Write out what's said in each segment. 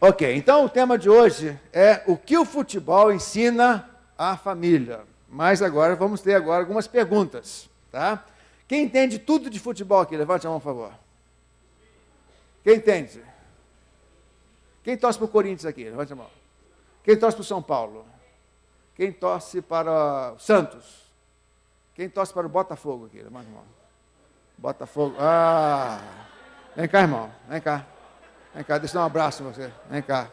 Ok, então o tema de hoje é o que o futebol ensina à família. Mas agora vamos ter agora algumas perguntas, tá? Quem entende tudo de futebol aqui? Levante a mão, por favor. Quem entende? Quem torce para o Corinthians aqui? Levante a mão. Quem torce para o São Paulo? Quem torce para o Santos? Quem torce para o Botafogo aqui? Levante a mão. Botafogo. Vem cá, irmão. Vem cá. Vem cá, deixa eu dar um abraço em você. Vem cá.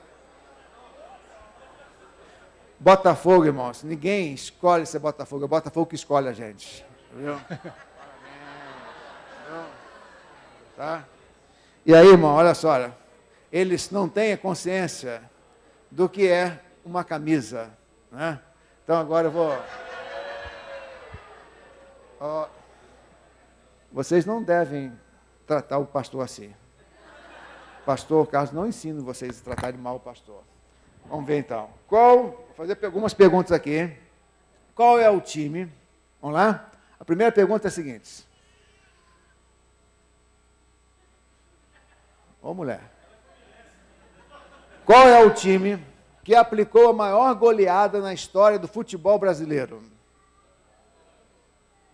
Botafogo, irmãos. Ninguém escolhe ser Botafogo. É o Botafogo que escolhe a gente. Viu? Parabéns. Tá? E aí, irmão, olha só. Olha. Eles não têm a consciência do que é uma camisa. Né? Então agora eu vou... Vocês não devem tratar o pastor assim. Pastor Carlos não ensina vocês a tratarem mal o pastor. Vamos ver então. Vou fazer algumas perguntas aqui. Qual é o time? Vamos lá? A primeira pergunta é a seguinte. Ô mulher. Qual é o time que aplicou a maior goleada na história do futebol brasileiro?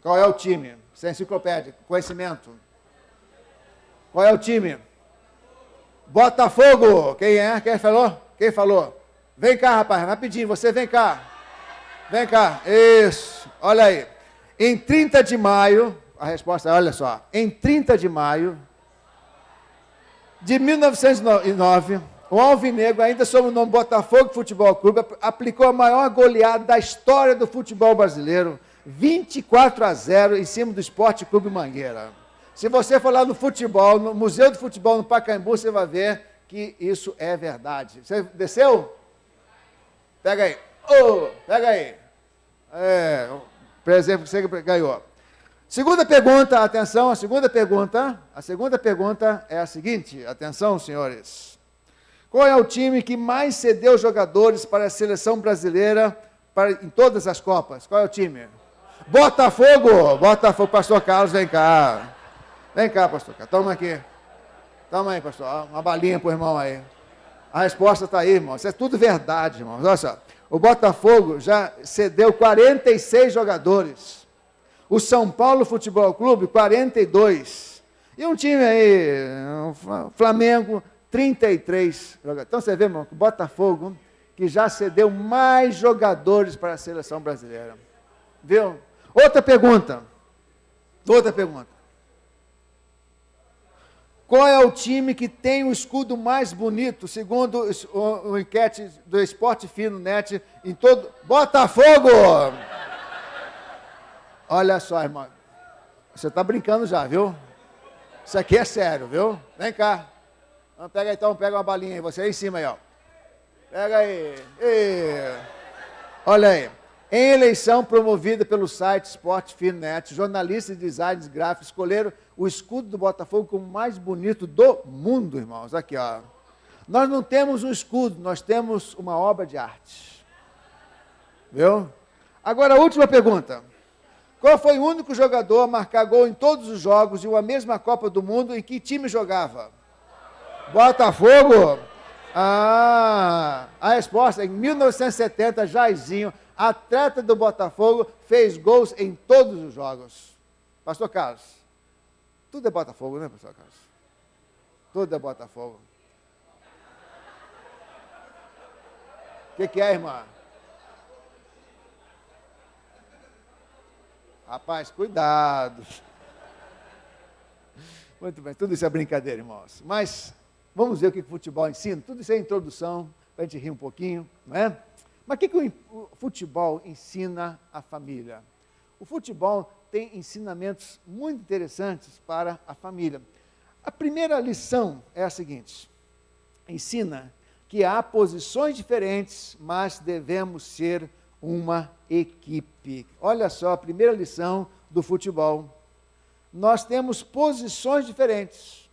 Qual é o time? Isso é enciclopédia, conhecimento. Qual é o time? Botafogo. Quem é? Quem falou? Quem falou? Vem cá, rapaz, rapidinho, você vem cá. Vem cá. Isso. Olha aí. Em 30 de maio, a resposta é, olha só. Em 30 de maio de 1909, o Alvinegro, ainda sob o nome Botafogo Futebol Clube, aplicou a maior goleada da história do futebol brasileiro, 24-0 em cima do Esporte Clube Mangueira. Se você for lá no futebol, no Museu do Futebol no Pacaembu, você vai ver que isso é verdade. Você desceu? Pega aí. Pega aí. Por exemplo, que você ganhou. Segunda pergunta, atenção, a segunda pergunta é a seguinte, atenção, senhores. Qual é o time que mais cedeu jogadores para a seleção brasileira em todas as Copas? Qual é o time? Botafogo! Botafogo, pastor Carlos, vem cá. Vem cá, pastor Carlos, toma aqui. Toma aí, pastor, uma balinha pro irmão aí. A resposta está aí, irmão. Isso é tudo verdade, irmão. Olha só, o Botafogo já cedeu 46 jogadores. O São Paulo Futebol Clube, 42. E um time aí, o Flamengo, 33 jogadores. Então você vê, irmão, que o Botafogo, que já cedeu mais jogadores para a seleção brasileira. Viu? Outra pergunta. Qual é o time que tem o escudo mais bonito, segundo o enquete do Esporte Fino Net, em todo... Botafogo! Olha só, irmão. Você está brincando já, viu? Isso aqui é sério, viu? Vem cá. Pega uma balinha aí, você aí em cima aí, ó. Pega aí. Olha aí. Em eleição promovida pelo site Esporte Fino Net, jornalistas e designers gráficos escolheram o escudo do Botafogo como o mais bonito do mundo, irmãos. Aqui, ó. Nós não temos um escudo, nós temos uma obra de arte. Viu? Agora, a última pergunta. Qual foi o único jogador a marcar gol em todos os jogos de uma mesma Copa do Mundo em que time jogava? Botafogo? A resposta é em 1970, Jairzinho, atleta do Botafogo, fez gols em todos os jogos. Pastor Carlos, tudo é Botafogo, né, pastor Carlos? Tudo é Botafogo. O que é, irmã? Rapaz, cuidado. Muito bem, tudo isso é brincadeira, irmãos. Mas vamos ver o que o futebol ensina. Tudo isso é introdução, para a gente rir um pouquinho, não é? Mas o que o futebol ensina à família? O futebol tem ensinamentos muito interessantes para a família. A primeira lição é a seguinte: ensina que há posições diferentes, mas devemos ser uma equipe. Olha só, a primeira lição do futebol. Nós temos posições diferentes.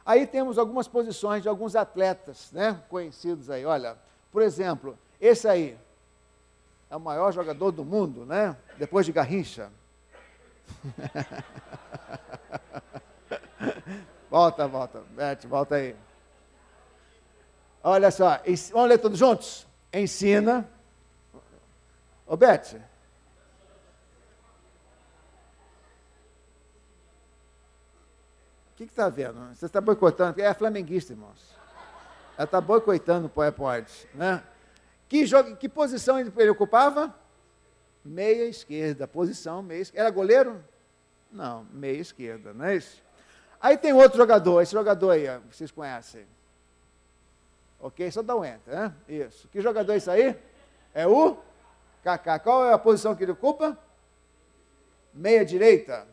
Aí temos algumas posições de alguns atletas, né, conhecidos aí. Olha, por exemplo, esse aí é o maior jogador do mundo, né? Depois de Garrincha. Volta, Bete, volta aí. Olha só, vamos ler todos juntos? Ensina. Ô, Beth. O que está vendo? Você está boicotando? É flamenguista, irmãos. Ela está boicotando o PowerPoint, né? Que posição ele ocupava? Meia esquerda. Posição meia esquerda. Era goleiro? Não, meia esquerda, não é isso? Aí tem outro jogador, esse jogador aí, vocês conhecem. Ok? Só dá um enter, né? Isso. Que jogador é esse aí? É o Kaká. Qual é a posição que ele ocupa? Meia direita.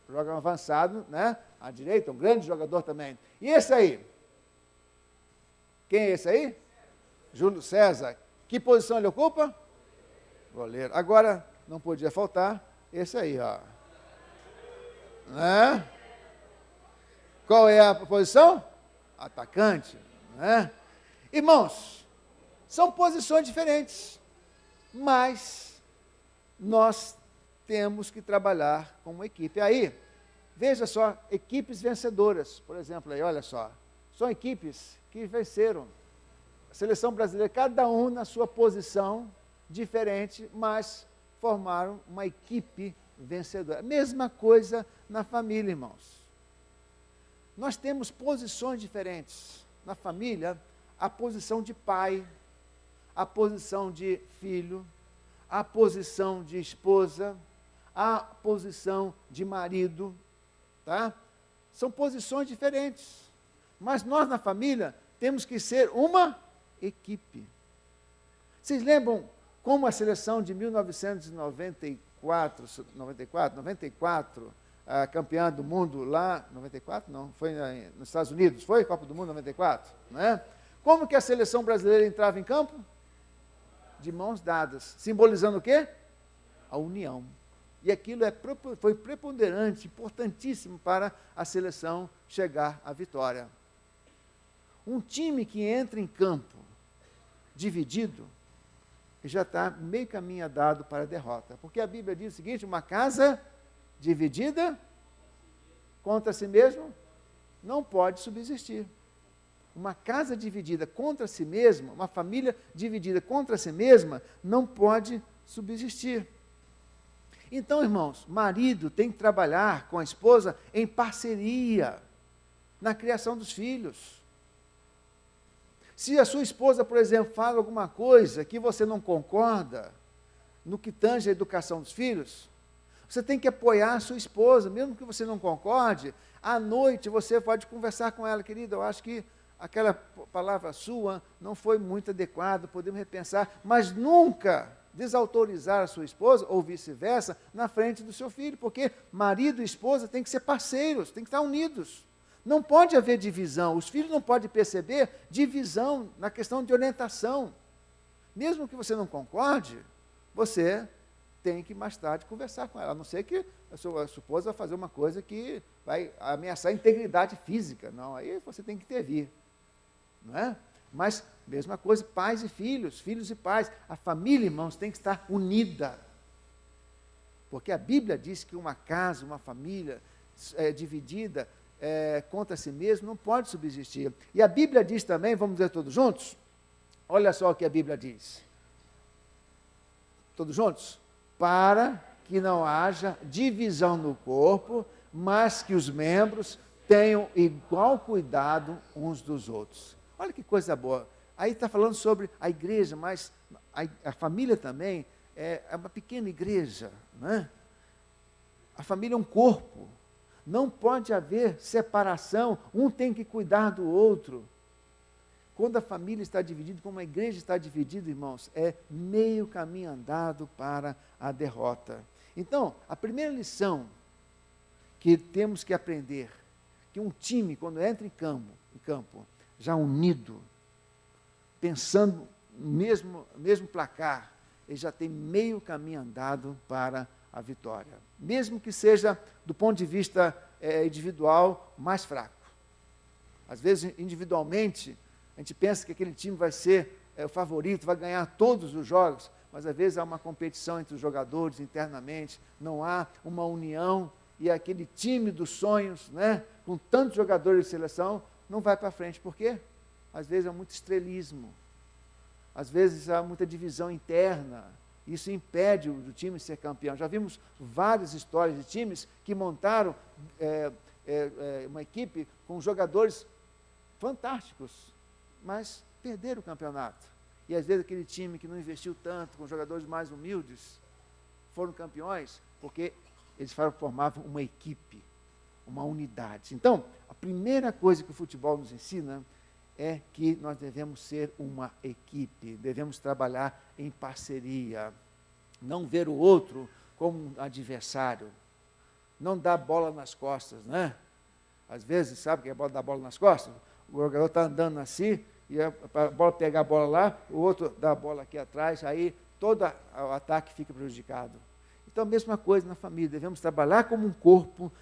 Joga um avançado, né? À direita, um grande jogador também. E esse aí? Quem é esse aí? Júlio César. Que posição ele ocupa? Goleiro. Agora, não podia faltar esse aí, ó. Né? Qual é a posição? Atacante, né? Irmãos, são posições diferentes, mas nós temos que trabalhar como equipe. Aí, veja só, equipes vencedoras, por exemplo, aí, olha só, são equipes que venceram. A seleção brasileira, cada um na sua posição diferente, mas formaram uma equipe vencedora. Mesma coisa na família, irmãos. Nós temos posições diferentes. Na família, a posição de pai, a posição de filho, a posição de esposa, a posição de marido, tá? São posições diferentes. Mas nós, na família, temos que ser uma equipe. Vocês lembram como a seleção de 1994, campeã do mundo lá, 94 não, foi nos Estados Unidos, foi Copa do Mundo 94, não é? Como que a seleção brasileira entrava em campo? De mãos dadas, simbolizando o quê? A união. E aquilo foi preponderante, importantíssimo para a seleção chegar à vitória. Um time que entra em campo dividido, já está meio caminho andado para a derrota. Porque a Bíblia diz o seguinte, uma casa dividida contra si mesmo não pode subsistir. Uma casa dividida contra si mesma, uma família dividida contra si mesma, não pode subsistir. Então, irmãos, marido tem que trabalhar com a esposa em parceria na criação dos filhos. Se a sua esposa, por exemplo, fala alguma coisa que você não concorda no que tange a educação dos filhos, você tem que apoiar a sua esposa, mesmo que você não concorde. À noite você pode conversar com ela, querida, eu acho que aquela palavra sua não foi muito adequada, podemos repensar, mas nunca desautorizar a sua esposa, ou vice-versa, na frente do seu filho, porque marido e esposa têm que ser parceiros, têm que estar unidos. Não pode haver divisão, os filhos não podem perceber divisão na questão de orientação. Mesmo que você não concorde, você tem que mais tarde conversar com ela, a não ser que a sua esposa vai fazer uma coisa que vai ameaçar a integridade física. Não, aí você tem que intervir. Não é? Mas, mesma coisa, pais e filhos, filhos e pais. A família, irmãos, tem que estar unida. Porque a Bíblia diz que uma casa, uma família dividida contra si mesmo não pode subsistir. E a Bíblia diz também, vamos dizer todos juntos? Olha só o que a Bíblia diz. Todos juntos? Para que não haja divisão no corpo, mas que os membros tenham igual cuidado uns dos outros. Olha que coisa boa. Aí está falando sobre a igreja, mas a família também é uma pequena igreja, né? A família é um corpo. Não pode haver separação, um tem que cuidar do outro. Quando a família está dividida, como a igreja está dividida, irmãos, é meio caminho andado para a derrota. Então, a primeira lição que temos que aprender, que um time, quando entra em campo já unido, pensando no mesmo placar, ele já tem meio caminho andado para a vitória. Mesmo que seja, do ponto de vista individual, mais fraco. Às vezes, individualmente, a gente pensa que aquele time vai ser o favorito, vai ganhar todos os jogos, mas às vezes há uma competição entre os jogadores internamente, não há uma união, e aquele time dos sonhos, né, com tantos jogadores de seleção, não vai para frente. Por quê? às vezes há muito estrelismo, às vezes há muita divisão interna. Isso impede o time ser campeão. Já vimos várias histórias de times que montaram uma equipe com jogadores fantásticos, mas perderam o campeonato. E às vezes aquele time que não investiu tanto, com jogadores mais humildes, foram campeões, porque eles formavam uma equipe, uma unidade. Então, a primeira coisa que o futebol nos ensina é que nós devemos ser uma equipe, devemos trabalhar em parceria, não ver o outro como um adversário, não dar bola nas costas, né? Às vezes, sabe o que é dar bola nas costas? O jogador está andando assim, e para a bola pegar a bola lá, o outro dá a bola aqui atrás, aí todo o ataque fica prejudicado. Então, a mesma coisa na família, devemos trabalhar como um corpo,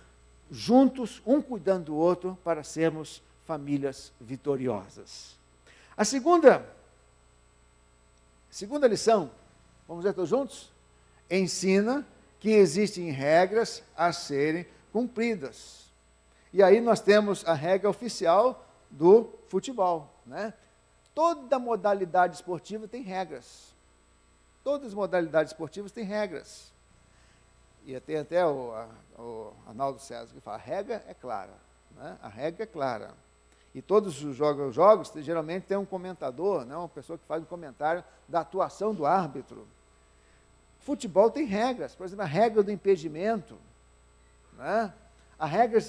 juntos, um cuidando do outro, para sermos famílias vitoriosas. A segunda lição, vamos ver todos juntos? Ensina que existem regras a serem cumpridas. E aí nós temos a regra oficial do futebol, né? Toda modalidade esportiva tem regras. Todas as modalidades esportivas têm regras. E tem até o Arnaldo César que fala, a regra é clara, né? A regra é clara. E todos os jogos geralmente tem um comentador, né? Uma pessoa que faz um comentário da atuação do árbitro. Futebol tem regras, por exemplo, a regra do impedimento, né? A regra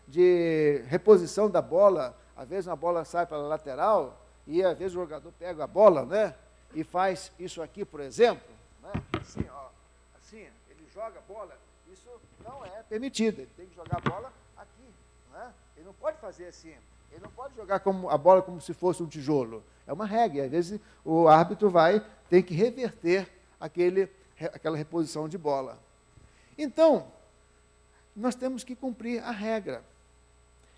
de reposição da bola, às vezes uma bola sai para a lateral, e às vezes o jogador pega a bola, né? E faz isso aqui, por exemplo, né? Assim, ó, assim, ele joga a bola, isso não é permitido, ele tem que jogar a bola aqui, né? Ele não pode fazer assim, ele não pode jogar a bola como se fosse um tijolo, é uma regra, e às vezes o árbitro tem que reverter aquela reposição de bola. Então, nós temos que cumprir a regra.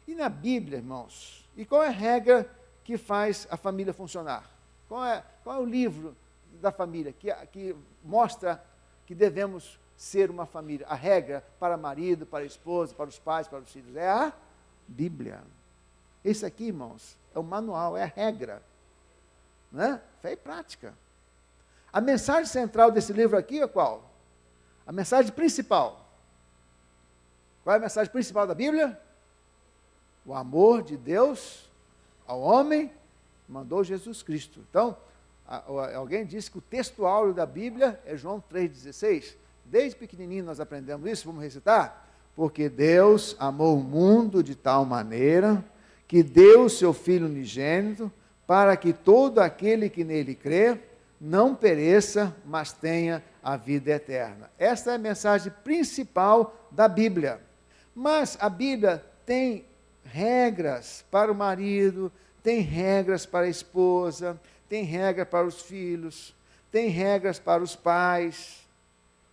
E na Bíblia, irmãos, e qual é a regra que faz a família funcionar? Qual é o livro da família que mostra que devemos ser uma família? A regra para marido, para a esposa, para os pais, para os filhos, é a Bíblia. Esse aqui, irmãos, é o manual, é a regra, né? Fé e prática. A mensagem central desse livro aqui é qual? A mensagem principal. Qual é a mensagem principal da Bíblia? O amor de Deus ao homem mandou Jesus Cristo. Então, alguém disse que o texto áureo da Bíblia é João 3,16. Desde pequenininho nós aprendemos isso, vamos recitar? Porque Deus amou o mundo de tal maneira que deu o seu Filho unigênito para que todo aquele que nele crê não pereça, mas tenha a vida eterna. Esta é a mensagem principal da Bíblia. Mas a Bíblia tem regras para o marido, tem regras para a esposa, tem regra para os filhos, tem regras para os pais.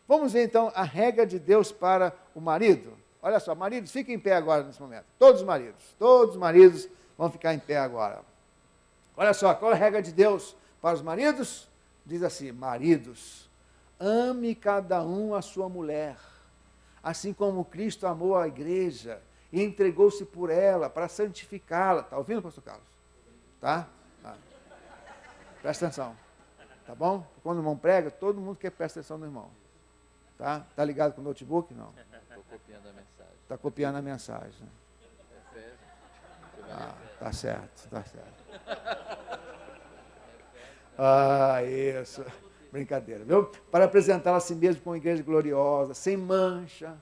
Vamos ver então a regra de Deus para o marido. Olha só, maridos, fiquem em pé agora nesse momento. Todos os maridos vão ficar em pé agora. Olha só, qual é a regra de Deus para os maridos? Diz assim, maridos, ame cada um a sua mulher, assim como Cristo amou a igreja e entregou-se por ela para santificá-la. Está ouvindo, pastor Carlos? Tá? Presta atenção. Tá bom? Quando o irmão prega, todo mundo quer prestar atenção no irmão. Tá? Tá ligado com o notebook? Não. Estou copiando a mensagem. Está copiando a mensagem. Tá certo, tá certo. Isso. Brincadeira, viu? Para apresentá-la a si mesmo como uma igreja gloriosa, sem mancha,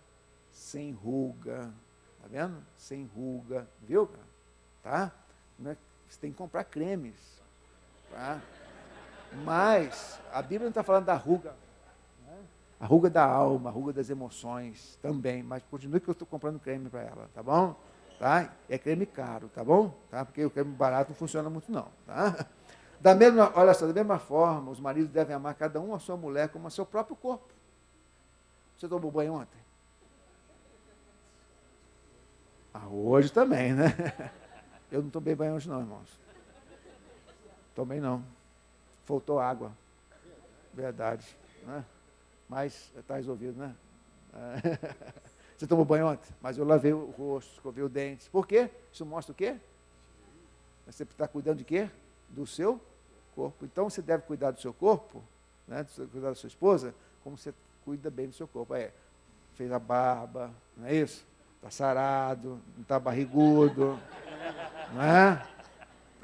sem ruga. Tá vendo? Sem ruga. Viu? Tá? Você tem que comprar cremes. Tá? Mas a Bíblia não está falando da ruga. Né? A ruga da alma, a ruga das emoções também. Mas continue que eu estou comprando creme para ela, tá bom? Tá? É creme caro, tá bom? Tá? Porque o creme barato não funciona muito não. Tá? Olha só, da mesma forma, os maridos devem amar cada um a sua mulher como a seu próprio corpo. Você tomou banho ontem? Hoje também, né? Eu não tomei banho hoje não, irmãos. Tomei não. Faltou água. Verdade. Né? Mas está resolvido, né? Você tomou banho ontem? Mas eu lavei o rosto, escovei o dente. Por quê? Isso mostra o quê? Você está cuidando de quê? Do seu corpo. Então, você deve cuidar do seu corpo, né? Cuidar da sua esposa, como você cuida bem do seu corpo. Fez a barba, não é isso? Está sarado, não está barrigudo, não é?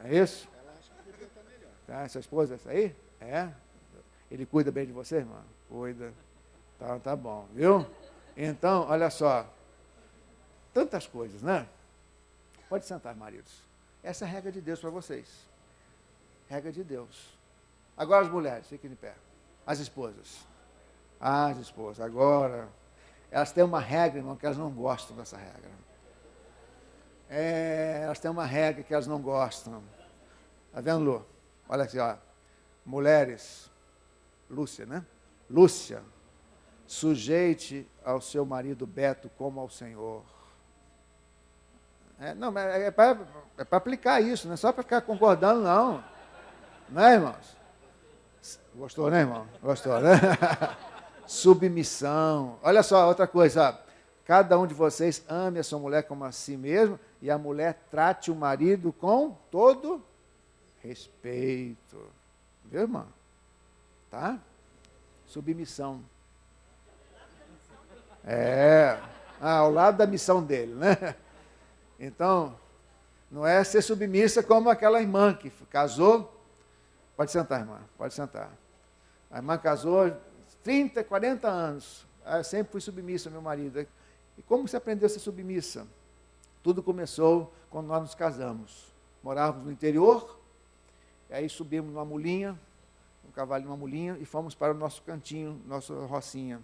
É isso? Tá, sua esposa, essa aí? É? Ele cuida bem de você, irmão? Cuida. Tá bom, viu? Então, olha só. Tantas coisas, né? Pode sentar, maridos. Essa é a regra de Deus para vocês. Regra de Deus. Agora as mulheres, fiquem de pé. As esposas. As esposas, agora. Elas têm uma regra, irmão, que elas não gostam dessa regra. Elas têm uma regra que elas não gostam. Está vendo, Lu? Olha aqui, ó. Mulheres. Lúcia, né? Lúcia. Sujeite ao seu marido Beto como ao Senhor. Não, é para aplicar isso, não é só para ficar concordando, não. Não é, irmãos? Gostou, né, irmão? Gostou, né? Submissão. Olha só, outra coisa. Cada um de vocês ame a sua mulher como a si mesmo e a mulher trate o marido com todo respeito. Viu, irmão? Tá? Submissão. Ao lado da missão dele, né? Então, não é ser submissa como aquela irmã que casou. Pode sentar, irmã, pode sentar. A irmã casou 30, 40 anos. Eu sempre fui submissa ao meu marido. E como você aprendeu a ser submissa? Tudo começou quando nós nos casamos. Morávamos no interior, e aí subimos numa mulinha, um cavalo numa mulinha, e fomos para o nosso cantinho, nossa rocinha.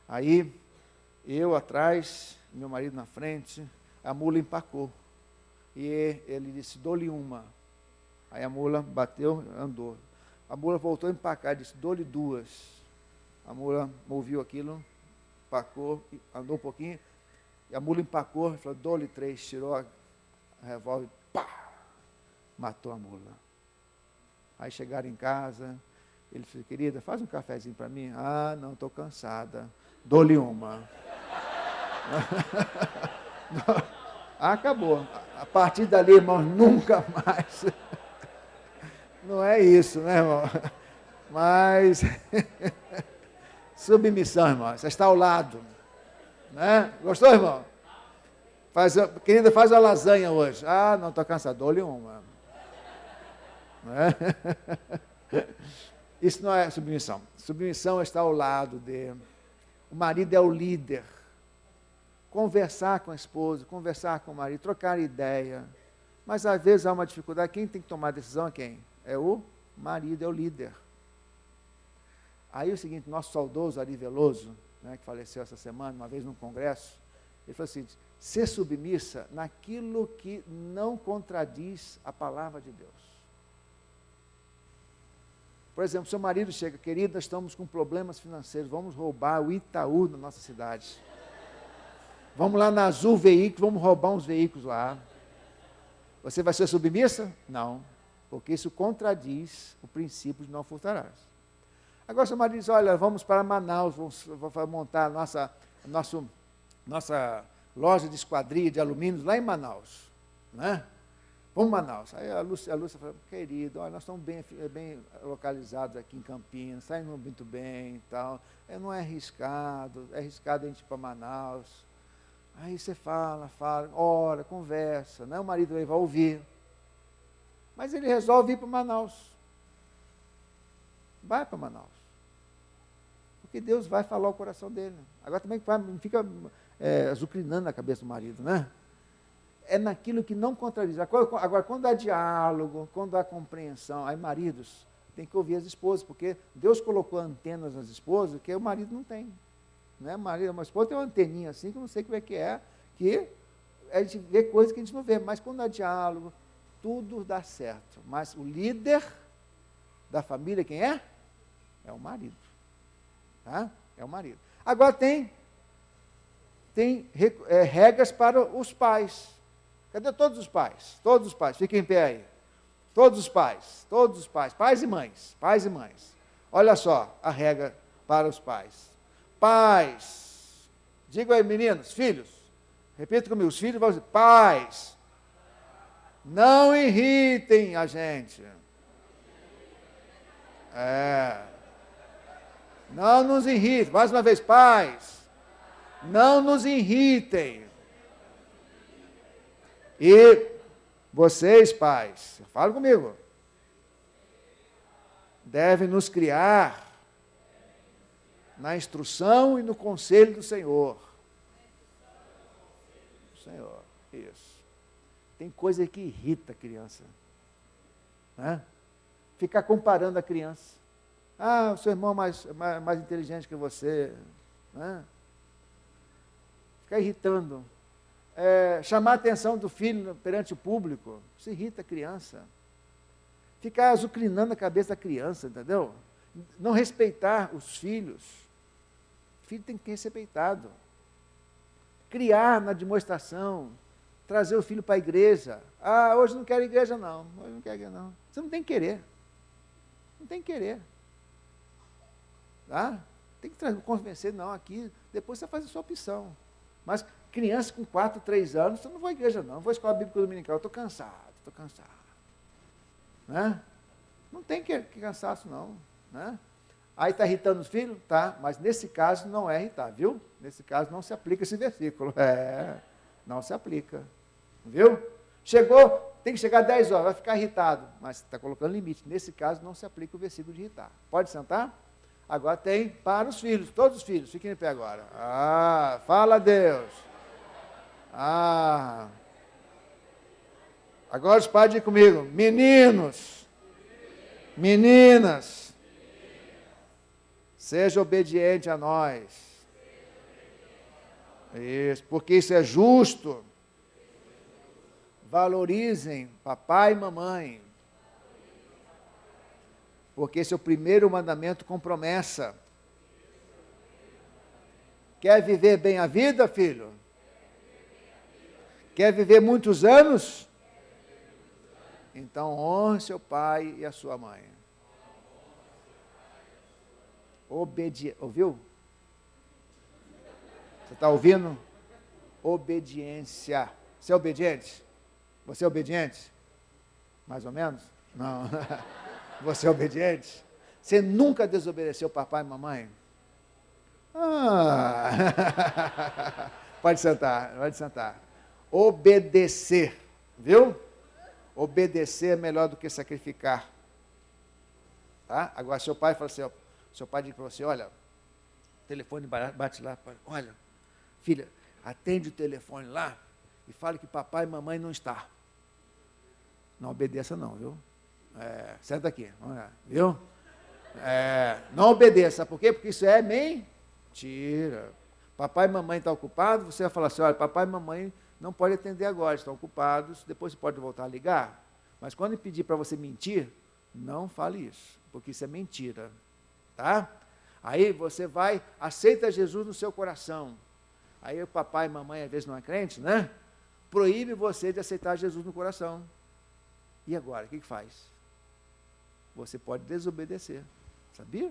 Aí, eu atrás, meu marido na frente, a mula empacou. E ele disse, dou-lhe uma. Aí a mula bateu, andou. A mula voltou a empacar, disse, dou-lhe duas. A mula ouviu aquilo, empacou, andou um pouquinho, e a mula empacou, falou, dou-lhe três, tirou a revólver, pá, matou a mula. Aí chegaram em casa, ele disse, querida, faz um cafezinho para mim. Ah, não, estou cansada. Dou-lhe uma. Acabou. A partir dali, irmãos, nunca mais. Não é isso, né, irmão? Mas, submissão, irmão. Você está ao lado. Né? Gostou, irmão? Querida, faz uma lasanha hoje. Ah, não, estou cansado. Dou-lhe uma. Né? Isso não é submissão. Submissão está ao lado dele. O marido é o líder. Conversar com a esposa, conversar com o marido, trocar ideia. Mas às vezes há uma dificuldade. Quem tem que tomar a decisão é quem? É o marido, é o líder. Aí é o seguinte, nosso saudoso Ari Veloso, né, que faleceu essa semana, uma vez num congresso, ele falou assim, ser submissa naquilo que não contradiz a palavra de Deus. Por exemplo, seu marido chega, querida, estamos com problemas financeiros, vamos roubar o Itaú na nossa cidade. Vamos lá na Azul Veículos, vamos roubar uns veículos lá. Você vai ser submissa? Não, porque isso contradiz o princípio de não furtarás. Agora seu marido diz, olha, vamos para Manaus, vamos montar a nossa loja de esquadria de alumínios lá em Manaus. Né? Vamos Manaus. Aí a Lúcia falou, querido, olha, nós estamos bem localizados aqui em Campinas, está indo muito bem e tal. Não é arriscado a gente ir para Manaus. Aí você fala, ora, conversa, né? O marido vai ouvir. Mas ele resolve ir para Manaus. Vai para Manaus. Porque Deus vai falar o coração dele. Agora também não fica azucrinando na cabeça do marido, né? É naquilo que não contradiz. Agora, quando há diálogo, quando há compreensão, aí maridos, tem que ouvir as esposas, porque Deus colocou antenas nas esposas que o marido não tem. Né? Uma esposa tem uma anteninha assim, que eu não sei como é que a gente vê coisas que a gente não vê, mas quando há diálogo, tudo dá certo. Mas o líder da família, quem é? É o marido. Tá? É o marido. Agora tem regras para os pais. Cadê todos os pais? Todos os pais, fiquem em pé aí. Todos os pais, pais e mães. Olha só a regra para os pais. Pais, digam aí, meninos, filhos, repita comigo, os filhos vão dizer, pais, Não irritem a gente. Não nos irritem. Mais uma vez, pais. Não nos irritem. E vocês, pais, fala comigo, devem nos criar na instrução e no conselho do Senhor. Senhor, isso. Tem coisa que irrita a criança, né? Ficar comparando a criança. Ah, o seu irmão é mais inteligente que você, né? Ficar irritando. Chamar a atenção do filho perante o público, isso irrita a criança. Ficar azucrinando a cabeça da criança, entendeu? Não respeitar os filhos. O filho tem que ser respeitado. Criar na demonstração, trazer o filho para a igreja. Ah, hoje não quero igreja não, hoje não quero igreja não. Você não tem que querer. Não tem que querer. Tá? Tem que convencer, não, aqui, depois você faz a sua opção. Mas criança com 4, 3 anos, você não vai à igreja não, vou à escola bíblica dominical, estou cansado. Né? Não tem que cansaço não. Né? Aí está irritando os filhos? Tá, mas nesse caso não é irritar, viu? Nesse caso não se aplica esse versículo. Não se aplica. Viu? Chegou, tem que chegar 10 horas, vai ficar irritado, mas está colocando limite. Nesse caso não se aplica o versículo de irritar. Pode sentar? Agora tem para os filhos, todos os filhos, fiquem em pé agora. Ah, fala a Deus. Ah. Agora os pais dizem comigo, meninos, meninas, seja obediente a nós. Isso, porque isso é justo. Valorizem papai e mamãe. Porque esse é o primeiro mandamento com promessa. Quer viver bem a vida, filho? Quer viver muitos anos? Então honre seu pai e a sua mãe. Ouviu? Você está ouvindo? Obediência. Você é obediente? Você é obediente? Mais ou menos? Não. Você é obediente? Você nunca desobedeceu papai e mamãe? Ah. Pode sentar, pode sentar. Obedecer, viu? Obedecer é melhor do que sacrificar. Tá? Agora, seu pai fala assim, ó, seu pai diz para você, olha, o telefone bate lá, olha, filha, atende o telefone lá e fale que papai e mamãe não estão. Não obedeça não, viu? Senta aqui, vamos lá, viu? Não obedeça, sabe por quê? Porque isso é mentira. Papai e mamãe estão ocupados, você vai falar assim, olha, papai e mamãe não podem atender agora, estão ocupados, depois você pode voltar a ligar. Mas quando ele pedir para você mentir, não fale isso, porque isso é mentira. Tá? Aí você vai, aceita Jesus no seu coração. Aí o papai e mamãe, às vezes não é crente, né? Proíbe você de aceitar Jesus no coração. E agora, o que faz? Você pode desobedecer, sabia?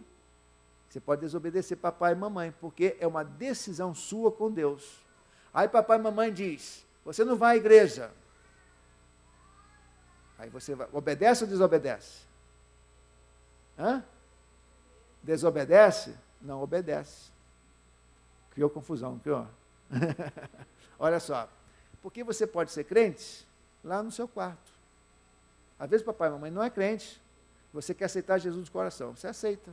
Você pode desobedecer papai e mamãe, porque é uma decisão sua com Deus. Aí papai e mamãe diz, você não vai à igreja. Aí você vai, obedece ou desobedece? Hã? Desobedece? Não obedece. Criou confusão, criou? Olha só, porque você pode ser crente lá no seu quarto. Às vezes papai e mamãe não é crente, você quer aceitar Jesus de coração, você aceita.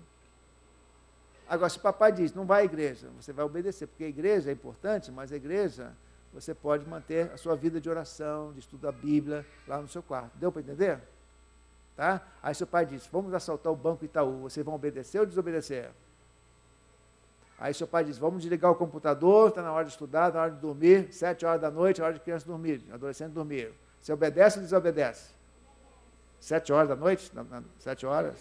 Agora, se papai diz, não vai à igreja, você vai obedecer, porque a igreja é importante, mas a igreja, você pode manter a sua vida de oração, de estudo da Bíblia, lá no seu quarto. Deu para entender? Tá? Aí seu pai diz, vamos assaltar o Banco Itaú, vocês vão obedecer ou desobedecer? Aí seu pai diz, vamos desligar o computador, está na hora de estudar, está na hora de dormir, 7 horas da noite, é hora de criança dormir, adolescente dormir. Você obedece ou desobedece? 7 horas da noite? 7 horas?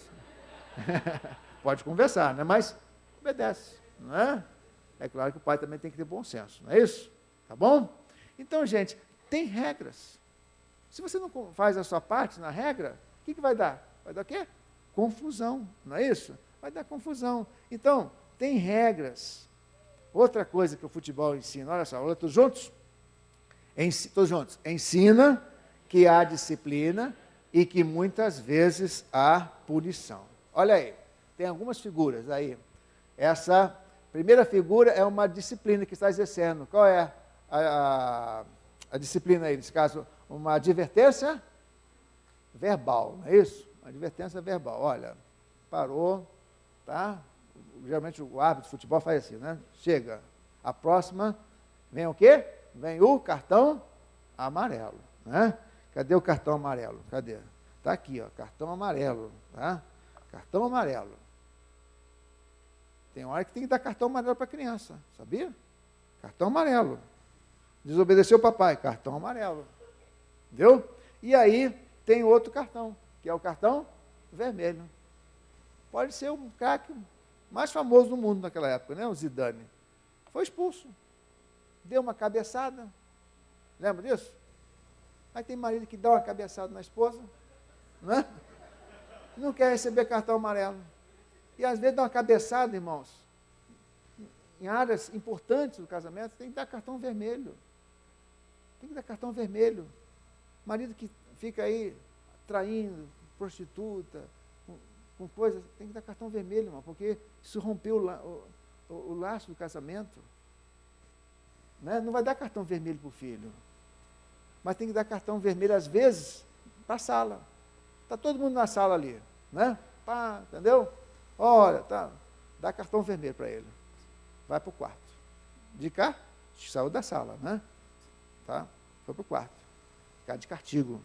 Pode conversar, né? Mas obedece, não é? É claro que o pai também tem que ter bom senso, não é isso? Tá bom? Então, gente, tem regras. Se você não faz a sua parte na regra, o que vai dar? Vai dar o quê? Confusão, não é isso? Vai dar confusão. Então, tem regras. Outra coisa que o futebol ensina, olha só, todos juntos? Todos juntos. Ensina que há disciplina e que muitas vezes há punição. Olha aí, tem algumas figuras aí. Essa primeira figura é uma disciplina que está exercendo. Qual é a disciplina aí, nesse caso? Uma advertência verbal, não é isso? Uma advertência verbal. Olha, parou, tá? Geralmente o árbitro de futebol faz assim, né? Chega, a próxima, vem o quê? Vem o cartão amarelo, né? Cadê o cartão amarelo? Cadê? Está aqui, ó, cartão amarelo, tá? Cartão amarelo. Tem hora que tem que dar cartão amarelo para a criança, sabia? Cartão amarelo. Desobedeceu o papai, cartão amarelo. Entendeu? E aí tem outro cartão, que é o cartão vermelho. Pode ser um craque mais famoso do mundo naquela época, né? O Zidane. Foi expulso. Deu uma cabeçada. Lembra disso? Aí tem marido que dá uma cabeçada na esposa, né? Não quer receber cartão amarelo. E às vezes dá uma cabeçada, irmãos. Em áreas importantes do casamento, tem que dar cartão vermelho. Tem que dar cartão vermelho. Marido que fica aí traindo, prostituta, com coisas, tem que dar cartão vermelho, irmão, porque isso rompeu o laço do casamento. Né? Não vai dar cartão vermelho para o filho. Mas tem que dar cartão vermelho, às vezes, para a sala. Está todo mundo na sala ali, né? Pá, entendeu? Olha, tá, dá cartão vermelho para ele. Vai para o quarto. De cá, saiu da sala, né? Tá? Foi para o quarto. Ficar de castigo.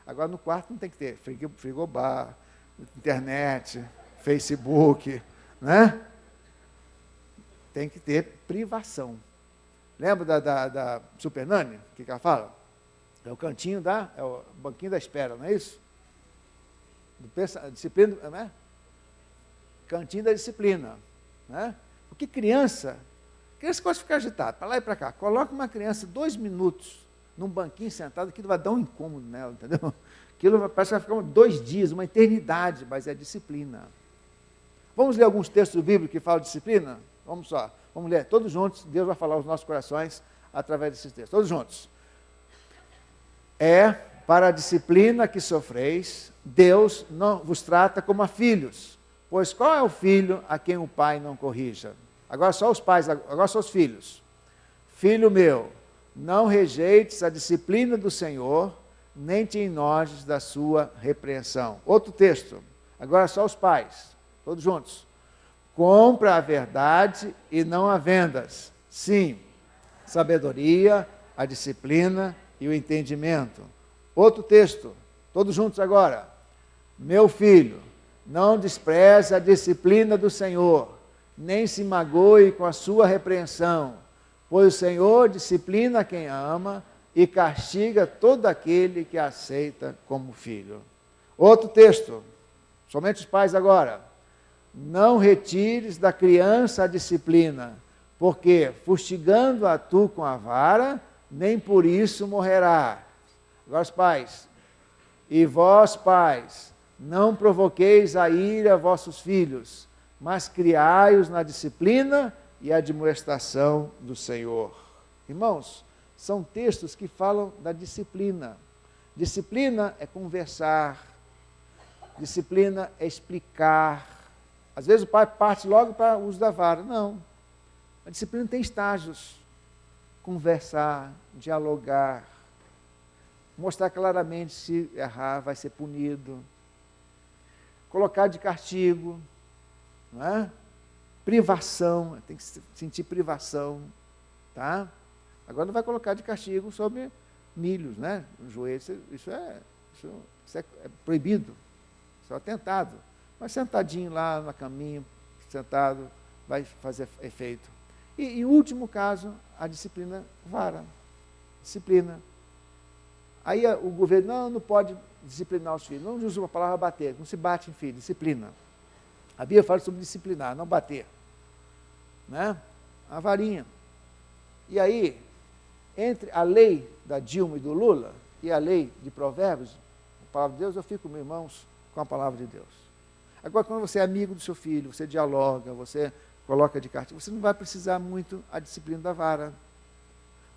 Agora no quarto não tem que ter frigobar, internet, Facebook, né? Tem que ter privação. Lembra da Super Nani? O que ela fala? É o cantinho é o banquinho da espera, não é isso? Disciplina, né? Cantinho da disciplina, né? Porque criança gosta de ficar agitada, para lá e para cá. Coloca uma criança 2 minutos num banquinho sentado, aquilo vai dar um incômodo nela, entendeu? Aquilo parece que vai ficar 2 dias, uma eternidade, mas é disciplina. Vamos ler alguns textos bíblicos que falam de disciplina? Vamos ler todos juntos, Deus vai falar aos nossos corações através desses textos, todos juntos. É para a disciplina que sofreis, Deus não vos trata como a filhos, pois qual é o filho a quem o pai não corrija? Agora só os pais, agora só os filhos. Filho meu, não rejeites a disciplina do Senhor, nem te enojes da sua repreensão. Outro texto, agora só os pais, todos juntos. Compra a verdade e não a vendas. Sim, sabedoria, a disciplina e o entendimento. Outro texto, todos juntos agora. Meu filho, não despreze a disciplina do Senhor, nem se magoe com a sua repreensão, pois o Senhor disciplina quem ama e castiga todo aquele que aceita como filho. Outro texto, somente os pais agora. Não retires da criança a disciplina, porque fustigando-a tu com a vara, nem por isso morrerá. Agora os pais. E vós, pais, não provoqueis a ira a vossos filhos, mas criai-os na disciplina e admoestação do Senhor. Irmãos, são textos que falam da disciplina. Disciplina é conversar, disciplina é explicar. Às vezes o pai parte logo para o uso da vara. Não. A disciplina tem estágios. Conversar, dialogar, mostrar claramente se errar, vai ser punido. Colocar de castigo, não é? Privação, tem que sentir privação, tá? Agora não vai colocar de castigo sobre milhos, né? No joelho, isso é proibido, isso é atentado. Mas sentadinho lá na caminha, sentado, vai fazer efeito. E em último caso, a disciplina vara. Disciplina. Aí o governo não pode disciplinar os filhos. Não usa a palavra bater, não se bate em filho, disciplina. A Bíblia fala sobre disciplinar, não bater. Né? A varinha. E aí, entre a lei da Dilma e do Lula e a lei de Provérbios, a palavra de Deus, eu fico, meus irmãos, com a palavra de Deus. Agora, quando você é amigo do seu filho, você dialoga, você coloca de castigo, você não vai precisar muito a disciplina da vara.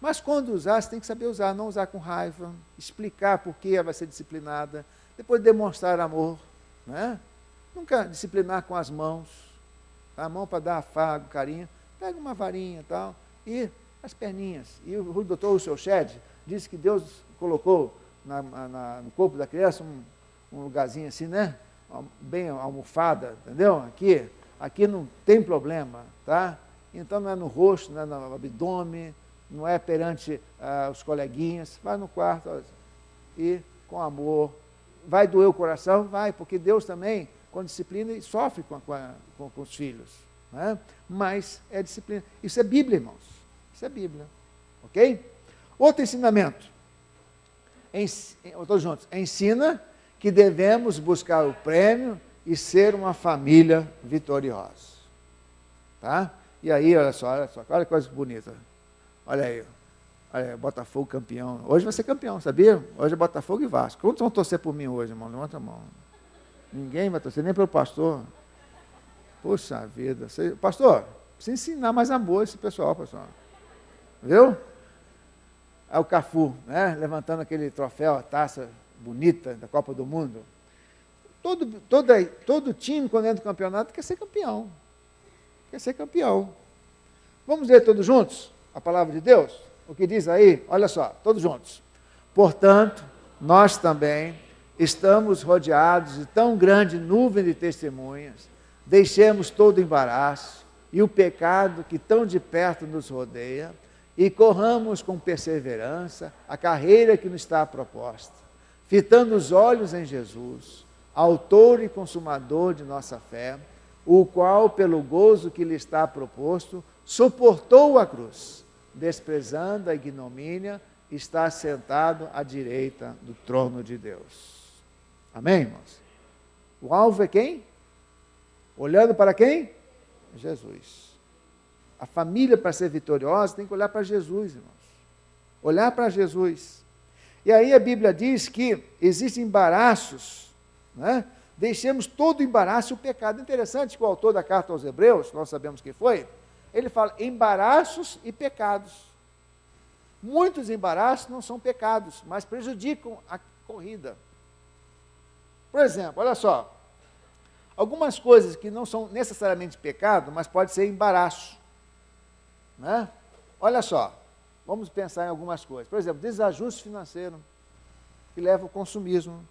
Mas quando usar, você tem que saber usar, não usar com raiva, explicar por que ela vai ser disciplinada, depois demonstrar amor, né? Nunca disciplinar com as mãos, a mão para dar afago, carinho, pega uma varinha e tal, e as perninhas. E o doutor Russell Shedd disse que Deus colocou no corpo da criança um lugarzinho assim, né? Bem almofada, entendeu? Aqui não tem problema, tá? Então não é no rosto, não é no abdômen, não é perante os coleguinhas, vai no quarto e com amor. Vai doer o coração? Vai, porque Deus também, quando disciplina, sofre com os filhos, né? Mas é disciplina. Isso é Bíblia, irmãos. Isso é Bíblia, ok? Outro ensinamento. Todos juntos. Ensina que devemos buscar o prêmio e ser uma família vitoriosa. Tá? E aí, olha só, olha que coisa bonita. Olha aí, Botafogo campeão. Hoje vai ser campeão, sabia? Hoje é Botafogo e Vasco. Quantos vão torcer por mim hoje, irmão? Levanta a mão. Ninguém vai torcer, nem pelo pastor. Puxa vida. Pastor, precisa ensinar mais amor esse pessoal, pessoal. Viu? É o Cafu, né? Levantando aquele troféu, a taça bonita da Copa do Mundo. Todo time, quando entra no campeonato, quer ser campeão. Quer ser campeão. Vamos ler todos juntos a palavra de Deus? O que diz aí? Olha só, todos juntos. Portanto, nós também estamos rodeados de tão grande nuvem de testemunhas, deixemos todo o embaraço e o pecado que tão de perto nos rodeia e corramos com perseverança a carreira que nos está proposta, fitando os olhos em Jesus, autor e consumador de nossa fé, o qual, pelo gozo que lhe está proposto, suportou a cruz, desprezando a ignomínia, está sentado à direita do trono de Deus. Amém, irmãos? O alvo é quem? Olhando para quem? Jesus. A família, para ser vitoriosa, tem que olhar para Jesus, irmãos. Olhar para Jesus. E aí a Bíblia diz que existem embaraços, né? Deixemos todo o embaraço e o pecado. Interessante que o autor da carta aos Hebreus, nós sabemos quem foi, ele fala embaraços e pecados. Muitos embaraços não são pecados, mas prejudicam a corrida. Por exemplo, olha só, algumas coisas que não são necessariamente pecado, mas pode ser embaraço, né? Olha só, vamos pensar em algumas coisas. Por exemplo, desajuste financeiro, que leva ao consumismo.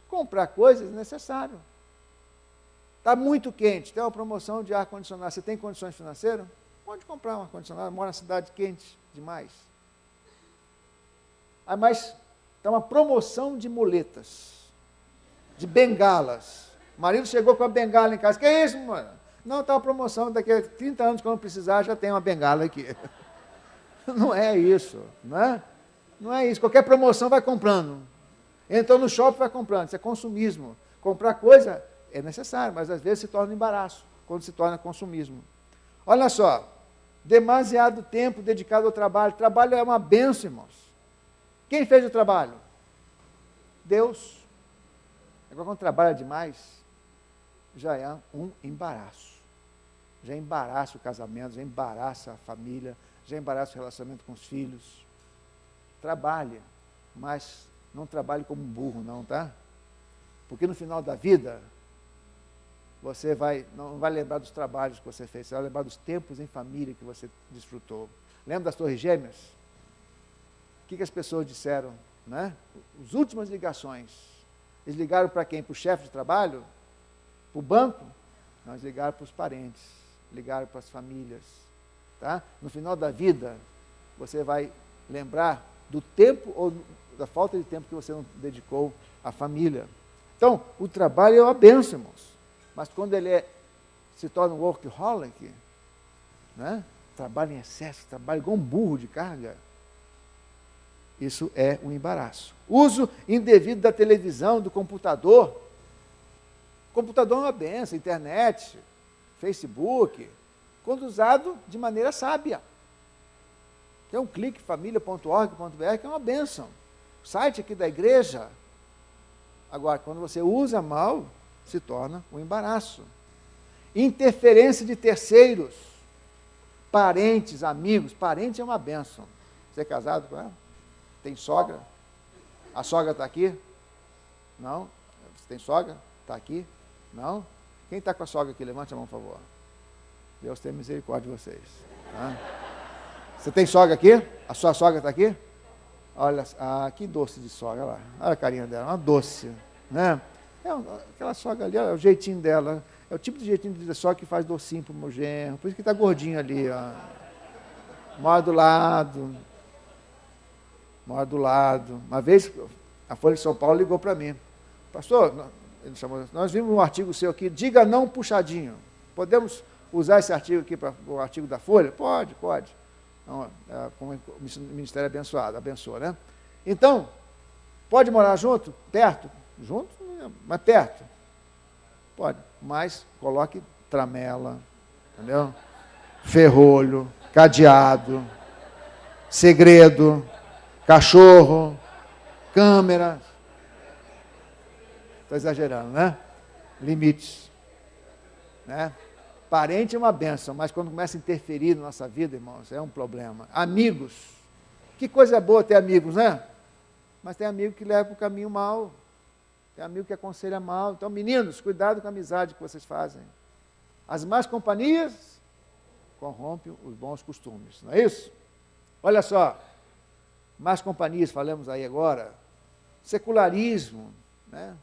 Comprar coisas necessário. Está muito quente, tem uma promoção de ar-condicionado. Você tem condições financeiras? Pode comprar um ar-condicionado, mora na cidade quente demais. Ah, mas está uma promoção de muletas, de bengalas. O marido chegou com a bengala em casa. Que é isso, mano? Não, está uma promoção, daqui a 30 anos, quando precisar, já tem uma bengala aqui. Não é isso, né? Não é isso. Qualquer promoção vai comprando. Entrou no shopping, vai comprando. Isso é consumismo. Comprar coisa é necessário, mas às vezes se torna embaraço, quando se torna consumismo. Olha só, demasiado tempo dedicado ao trabalho. Trabalho é uma bênção, irmãos. Quem fez o trabalho? Deus. Agora, quando trabalha demais, já é um embaraço. Já embaraça o casamento, já embaraça a família, já embaraça o relacionamento com os filhos. Trabalhe, mas não trabalhe como um burro, não, tá? Porque no final da vida, você não vai lembrar dos trabalhos que você fez, você vai lembrar dos tempos em família que você desfrutou. Lembra das Torres Gêmeas? O que as pessoas disseram, né? As últimas ligações. Eles ligaram para quem? Para o chefe de trabalho? Para o banco? Não, eles ligaram para os parentes, ligaram para as famílias. Tá? No final da vida, você vai lembrar do tempo ou da falta de tempo que você não dedicou à família. Então, o trabalho é uma bênção, irmãos. Mas quando ele se torna um workaholic, né? Trabalha em excesso, trabalha igual um burro de carga, isso é um embaraço. Uso indevido da televisão, do computador. O computador é uma benção, internet, Facebook, quando usado de maneira sábia. Tem um clique, família.org.br, que é uma benção. O site aqui da igreja. Agora, quando você usa mal, se torna um embaraço. Interferência de terceiros, parentes, amigos. Parente é uma benção. Você é casado com ela? Tem sogra? A sogra está aqui? Não? Você tem sogra? Está aqui? Não? Quem está com a sogra aqui? Levante a mão, por favor. Deus tenha misericórdia de vocês. Tá? Você tem sogra aqui? A sua sogra está aqui? Olha, que doce de sogra, olha lá. Olha a carinha dela, uma doce. Né? Aquela sogra ali, olha o jeitinho dela. É o tipo de jeitinho de sogra que faz docinho para o meu genro. Por isso que está gordinho ali. Ó. Mora do lado. Uma vez, a Folha de São Paulo ligou para mim. Pastor, ele chamou, nós vimos um artigo seu aqui, diga não puxadinho. Podemos usar esse artigo aqui para o artigo da Folha? Pode. Então, como o Ministério abençoa, né? Então, pode morar junto? Perto? Junto, mas perto. Pode, mas coloque tramela, entendeu? Ferrolho, cadeado, segredo, cachorro, câmera. Estou exagerando, né? Limites. Né? Parente é uma bênção, mas quando começa a interferir na nossa vida, irmãos, é um problema. Amigos. Que coisa boa ter amigos, né? Mas tem amigo que leva para o caminho mal. Tem amigo que aconselha mal. Então, meninos, cuidado com a amizade que vocês fazem. As más companhias corrompem os bons costumes, não é isso? Olha só, más companhias, falamos aí agora, secularismo, né?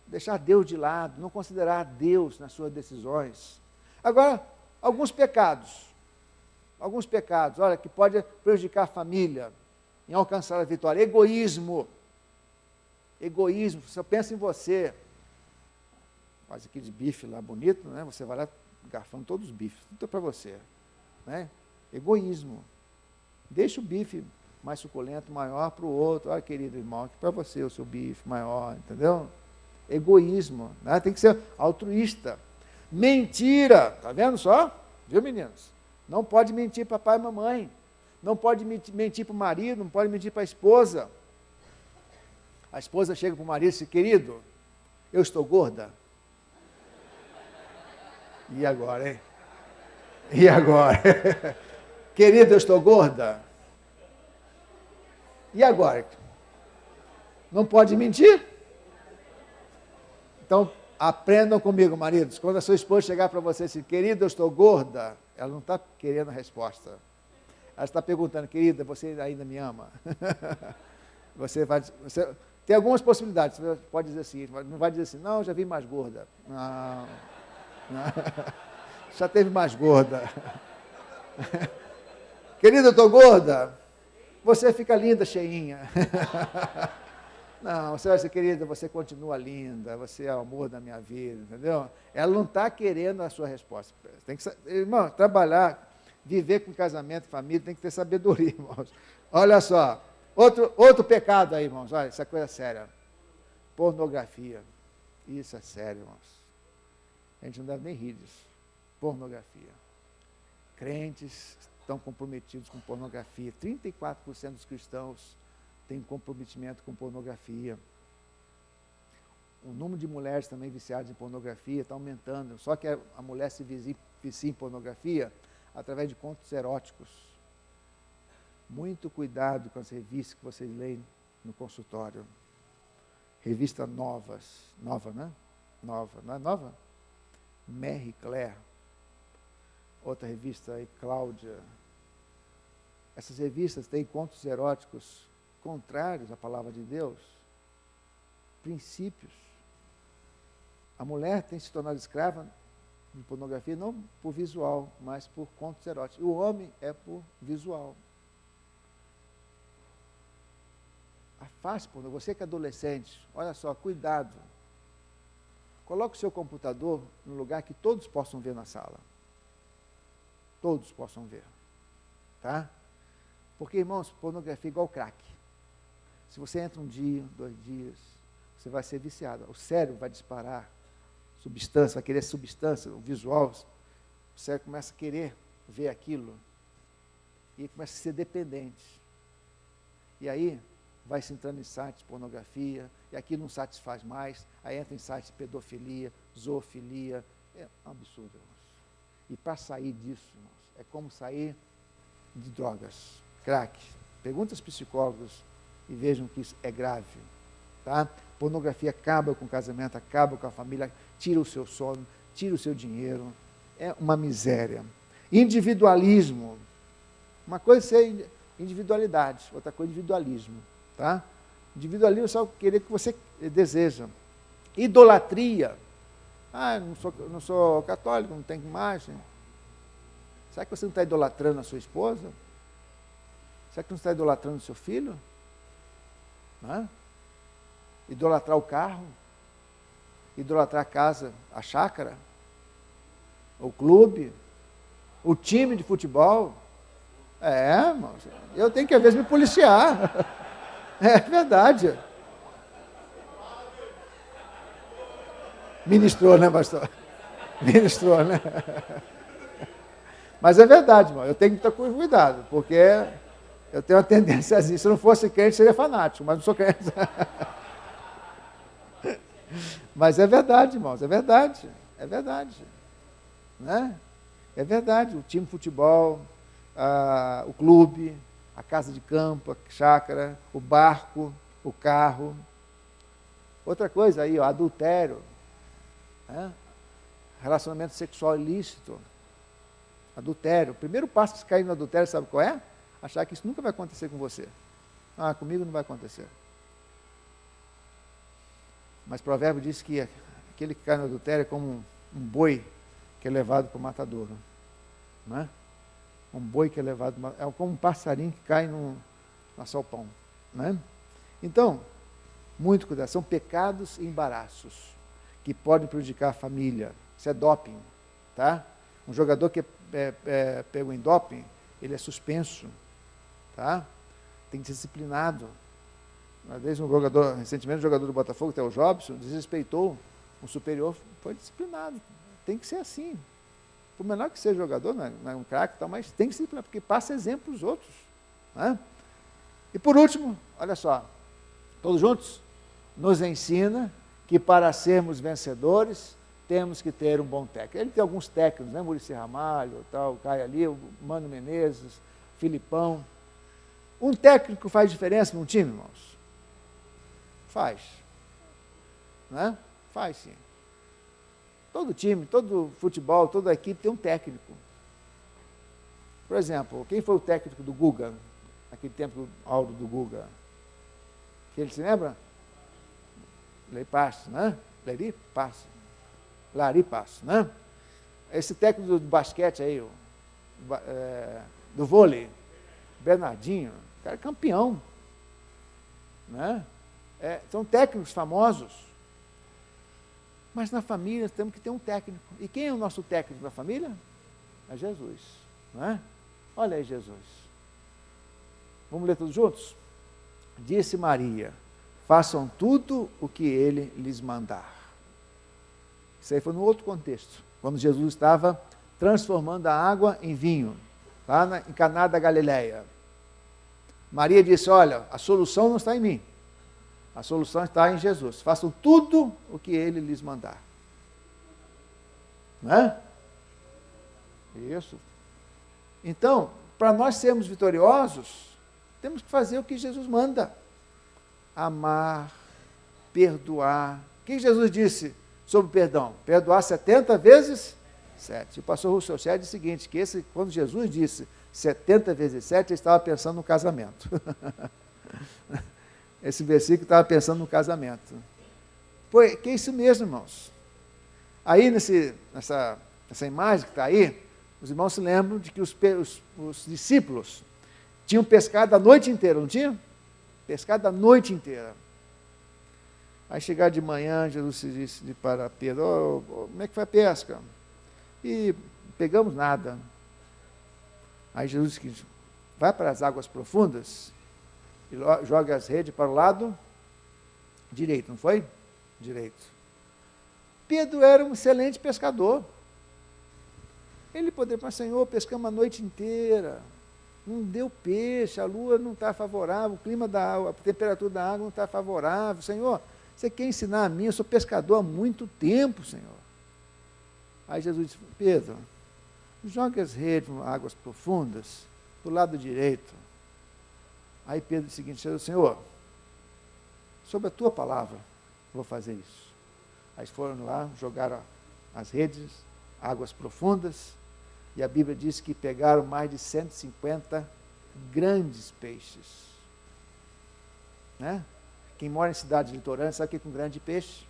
Deixar Deus de lado, não considerar Deus nas suas decisões. Agora, alguns pecados, olha, que pode prejudicar a família em alcançar a vitória. Egoísmo, você pensa em você, faz aquele bife lá bonito, né? Você vai lá garfando todos os bifes, tudo para você, né? Egoísmo, deixa o bife mais suculento, maior para o outro, olha querido irmão, aqui para você o seu bife maior, entendeu? Egoísmo, né? Tem que ser altruísta. Mentira, tá vendo só? Viu, meninos? Não pode mentir para pai e mamãe, não pode mentir para o marido, não pode mentir para a esposa. A esposa chega para o marido e diz, querido, eu estou gorda. E agora, hein? E agora? Querido, eu estou gorda. E agora? Não pode mentir? Então, aprendam comigo, maridos. Quando a sua esposa chegar para você e dizer, querida, eu estou gorda, ela não está querendo a resposta. Ela está perguntando, querida, você ainda me ama? Você tem algumas possibilidades. Você pode dizer assim, não vai dizer assim, não, já vi mais gorda. Não. Já teve mais gorda. Querida, eu estou gorda? Você fica linda, cheinha. Não, você vai dizer, querida, você continua linda, você é o amor da minha vida, entendeu? Ela não está querendo a sua resposta. Tem que, irmão, trabalhar, viver com casamento, família, tem que ter sabedoria, irmãos. Olha só, outro pecado aí, irmãos, olha, essa coisa séria. Pornografia. Isso é sério, irmãos. A gente não deve nem rir disso. Pornografia. Crentes estão comprometidos com pornografia. 34% dos cristãos têm comprometimento com pornografia. O número de mulheres também viciadas em pornografia está aumentando. Só que a mulher se vicia em pornografia através de contos eróticos. Muito cuidado com as revistas que vocês leem no consultório. Revistas novas. Nova, né? Nova. Não é nova? Marie Claire. Outra revista aí, Cláudia. Essas revistas têm contos eróticos contrários à palavra de Deus. Princípios. A mulher tem se tornado escrava de pornografia não por visual, mas por contos eróticos. O homem é por visual. Afaste pornografia. Você que é adolescente, olha só, cuidado. Coloque o seu computador no lugar que todos possam ver na sala. Todos possam ver. Tá? Porque, irmãos, pornografia é igual crack. Se você entra um dia, 2 dias, você vai ser viciado. O cérebro vai disparar substância, vai querer substância, o visual. O cérebro começa a querer ver aquilo. E começa a ser dependente. E aí, vai se entrando em sites de pornografia, e aquilo não satisfaz mais, aí entra em sites de pedofilia, zoofilia. É um absurdo, irmãos. E para sair disso, irmãos, é como sair de drogas. crack. Pergunta aos psicólogos e vejam que isso é grave. Tá? Pornografia acaba com o casamento, acaba com a família, tira o seu sono, tira o seu dinheiro. É uma miséria. Individualismo. Uma coisa é ser individualidade, outra coisa é individualismo. Tá? Individualismo é só querer que você deseja. Idolatria. Eu não sou católico, não tenho mais. Hein? Será que você não está idolatrando a sua esposa? Será que não está idolatrando o seu filho? Não? Idolatrar o carro? Idolatrar a casa, a chácara? O clube? O time de futebol? Irmão, eu tenho que às vezes me policiar. É verdade. Ministrou, né, pastor? Ministrou, né? Mas é verdade, irmão. Eu tenho que estar com cuidado, porque eu tenho uma tendência assim. Se eu não fosse crente, seria fanático, mas não sou crente. Mas é verdade, irmãos, é verdade. É verdade. Né? É verdade. O time de futebol, o clube, a casa de campo, a chácara, o barco, o carro. Outra coisa aí, adultério. Né? Relacionamento sexual ilícito. Adultério. O primeiro passo para cair no adultério, sabe qual é? Achar que isso nunca vai acontecer com você. Comigo não vai acontecer. Mas o provérbio diz que aquele que cai no adultério é como um boi que é levado para o matadouro. Né? Um boi que é levado, é como um passarinho que cai no assalpão. Né? Então, muito cuidado. São pecados e embaraços que podem prejudicar a família. Isso é doping. Tá? Um jogador que pegou em doping, ele é suspenso. Tá? Tem que ser disciplinado. Uma vez recentemente um jogador do Botafogo, até o Jobson, desrespeitou um superior, foi disciplinado. Tem que ser assim. Por menor que seja jogador, não é um craque, mas tem que ser disciplinado, porque passa exemplo aos outros. Né? E por último, olha só, todos juntos, nos ensina que para sermos vencedores, temos que ter um bom técnico. Ele tem alguns técnicos, né? Muricy Ramalho, o Caio ali, o Mano Menezes, Filipão. Um técnico faz diferença num time, irmãos? Faz. Né? Faz sim. Todo time, todo futebol, toda equipe tem um técnico. Por exemplo, quem foi o técnico do Guga? Naquele tempo do Aldo do Guga. Ele se lembra? Lei Passo, né? Lari Passo, né? Esse técnico do basquete aí, do vôlei, Bernardinho, o cara é campeão. Né? São técnicos famosos. Mas na família temos que ter um técnico. E quem é o nosso técnico da família? É Jesus. Não é? Olha aí Jesus. Vamos ler todos juntos? Disse Maria, façam tudo o que ele lhes mandar. Isso aí foi no outro contexto, quando Jesus estava transformando a água em vinho, lá em Caná da Galileia. Maria disse, olha, a solução não está em mim. A solução está em Jesus. Façam tudo o que ele lhes mandar. Não é? Isso. Então, para nós sermos vitoriosos, temos que fazer o que Jesus manda. Amar, perdoar. O que Jesus disse sobre perdão? Perdoar 70 vezes 7. O pastor Russell Shedd disse o seguinte, que quando Jesus disse 70 vezes 7, ele estava pensando no casamento. Esse versículo estava pensando no casamento. Que é isso mesmo, irmãos. Aí, nessa imagem que está aí, os irmãos se lembram de que os discípulos tinham pescado a noite inteira, não tinham? Pescado a noite inteira. Aí, chegar de manhã, Jesus disse para Pedro, como é que foi a pesca? E pegamos nada. Aí Jesus disse, vai para as águas profundas e joga as redes para o lado direito, não foi? Direito. Pedro era um excelente pescador. Ele poderia falar, Senhor, pescamos a noite inteira, não deu peixe, a lua não está favorável, o clima da água, a temperatura da água não está favorável. Senhor, você quer ensinar a mim? Eu sou pescador há muito tempo, Senhor. Aí Jesus disse, Pedro, jogue as redes em águas profundas, do lado direito. Aí Pedro disse o seguinte: Senhor, sobre a tua palavra, vou fazer isso. Aí foram lá, jogaram as redes, águas profundas, e a Bíblia diz que pegaram mais de 150 grandes peixes. Né? Quem mora em cidades litorâneas sabe o que é um grande peixe?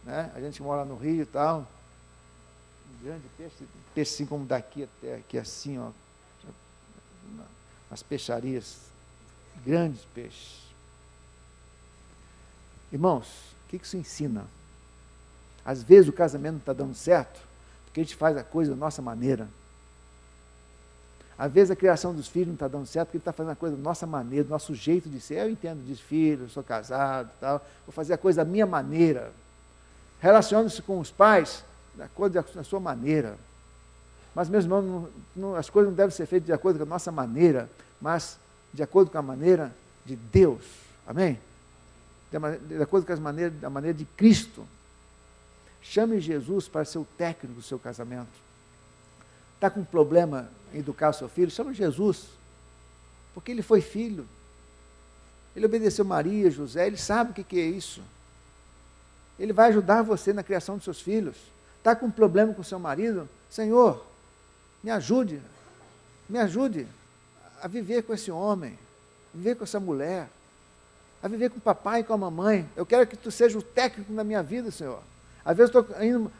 Né? A gente que mora no Rio e tal, um grande peixe assim como daqui até aqui assim, ó, nas peixarias, grandes peixes. Irmãos, o que isso ensina? Às vezes o casamento não está dando certo, porque a gente faz a coisa da nossa maneira. Às vezes a criação dos filhos não está dando certo, porque ele está fazendo a coisa da nossa maneira, do nosso jeito de ser. Eu entendo de filho, eu sou casado e tal, vou fazer a coisa da minha maneira. Relacione-se com os pais da coisa da sua maneira. Mas, meus irmãos, as coisas não devem ser feitas de acordo com a nossa maneira, mas de acordo com a maneira de Deus. Amém? De acordo com a maneira de Cristo. Chame Jesus para ser o técnico do seu casamento. Está com problema em educar o seu filho? Chame Jesus. Porque ele foi filho. Ele obedeceu Maria, José, ele sabe o que é isso. Ele vai ajudar você na criação dos seus filhos. Está com problema com o seu marido? Senhor, me ajude a viver com esse homem, a viver com essa mulher, a viver com o papai e com a mamãe. Eu quero que tu seja o técnico na minha vida, Senhor. Às vezes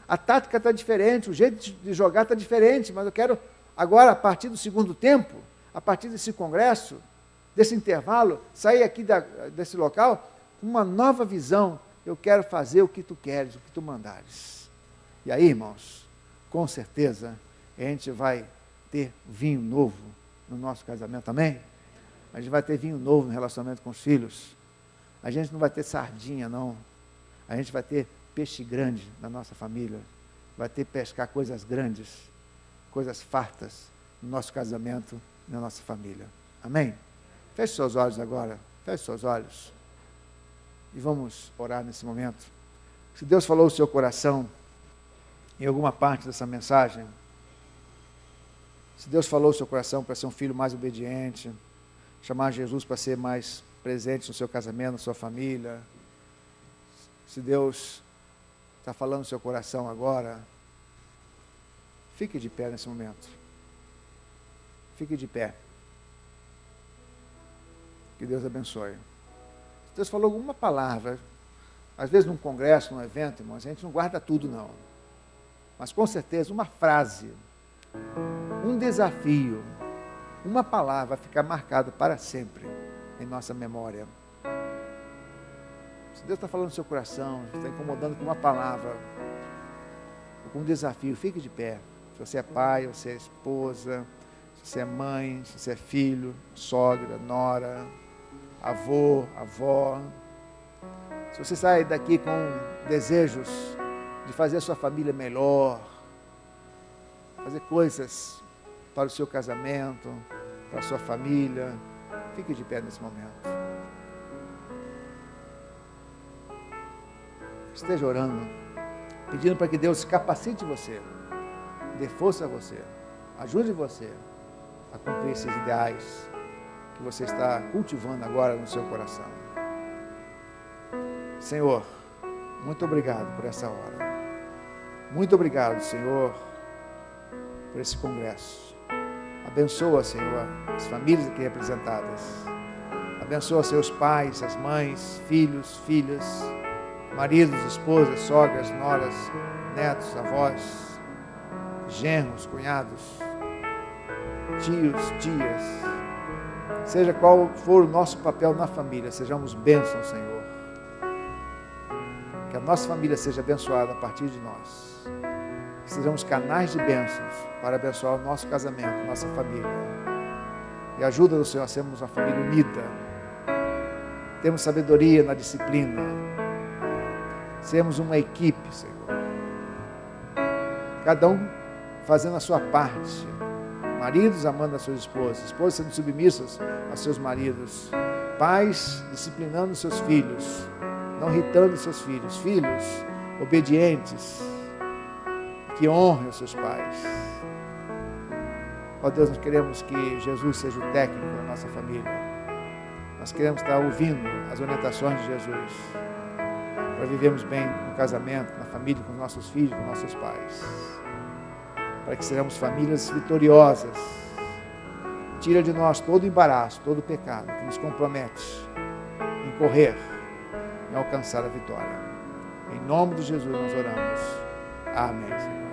a tática está diferente, o jeito de jogar está diferente, mas eu quero agora, a partir do segundo tempo, a partir desse congresso, desse intervalo, sair aqui desse local com uma nova visão. Eu quero fazer o que tu queres, o que tu mandares. E aí, irmãos, com certeza, a gente vai ter vinho novo no nosso casamento, amém? A gente vai ter vinho novo no relacionamento com os filhos. A gente não vai ter sardinha, não. A gente vai ter peixe grande na nossa família. Vai ter pescar coisas grandes, coisas fartas no nosso casamento e na nossa família. Amém? Feche seus olhos agora. Feche seus olhos. E vamos orar nesse momento. Se Deus falou o seu coração em alguma parte dessa mensagem, se Deus falou o seu coração para ser um filho mais obediente, chamar Jesus para ser mais presente no seu casamento, na sua família, se Deus está falando no seu coração agora, fique de pé nesse momento. Fique de pé. Que Deus abençoe. Se Deus falou alguma palavra, às vezes num congresso, num evento, irmãos, a gente não guarda tudo, não. Mas com certeza uma frase, um desafio, uma palavra vai ficar marcada para sempre em nossa memória. Se Deus está falando no seu coração, está incomodando com uma palavra, ou com um desafio, fique de pé. Se você é pai, se você é esposa, se você é mãe, se você é filho, sogra, nora, avô, avó. Se você sai daqui com desejos de fazer a sua família melhor, fazer coisas para o seu casamento, para a sua família, fique de pé nesse momento. Esteja orando, pedindo para que Deus capacite você, dê força a você, ajude você a cumprir esses ideais que você está cultivando agora no seu coração. Senhor, muito obrigado por essa hora. Muito obrigado, Senhor, por esse congresso. Abençoa, Senhor, as famílias aqui representadas. Abençoa seus pais, as mães, filhos, filhas, maridos, esposas, sogras, noras, netos, avós, genros, cunhados, tios, tias. Seja qual for o nosso papel na família, sejamos bênçãos, Senhor. Que a nossa família seja abençoada a partir de nós. Que sejamos canais de bênçãos para abençoar o nosso casamento, nossa família. E ajuda-nos, Senhor, a sermos uma família unida. Temos sabedoria na disciplina. Sermos uma equipe, Senhor. Cada um fazendo a sua parte. Maridos amando as suas esposas, esposas sendo submissas aos seus maridos, pais disciplinando os seus filhos, não irritando os seus filhos, filhos obedientes, que honrem os seus pais. Ó Deus, nós queremos que Jesus seja o técnico da nossa família. Nós queremos estar ouvindo as orientações de Jesus para vivermos bem no casamento, na família, com nossos filhos, com nossos pais. Para que sejamos famílias vitoriosas. Tira de nós todo embaraço, todo pecado que nos compromete em correr, em alcançar a vitória. Em nome de Jesus nós oramos. Amém, Senhor.